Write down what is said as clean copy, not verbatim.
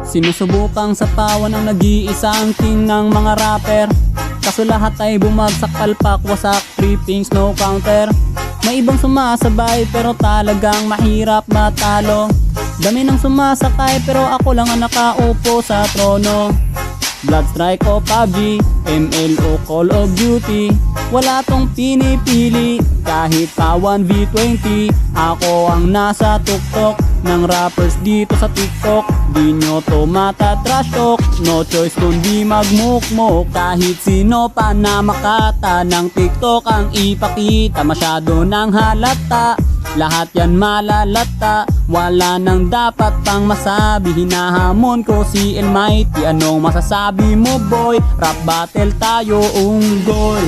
Sinusubukang sapawan ang nag-iisang king ng mga rapper. Kaso lahat ay bumagsak, palpak, wasak, trippings, no counter. May ibang sumasabay pero talagang mahirap matalo. Dami ng sumasakay pero ako lang ang nakaupo sa trono. Bloodstrike o PUBG, ML o Call of Duty, wala tong pinipili. Kahit pa 1v20, ako ang nasa tuktok ng rappers dito sa TikTok. Di nyo to matatrash talk, no choice kundi magmukmok. Kahit sino pa na makata ng TikTok ang ipakita, masyado nang halata. Lahat yan malalata, wala nang dapat pang masabi. Hinahamon ko si Almighty, anong masasabi mo boy? Rap battle tayo, unggoy.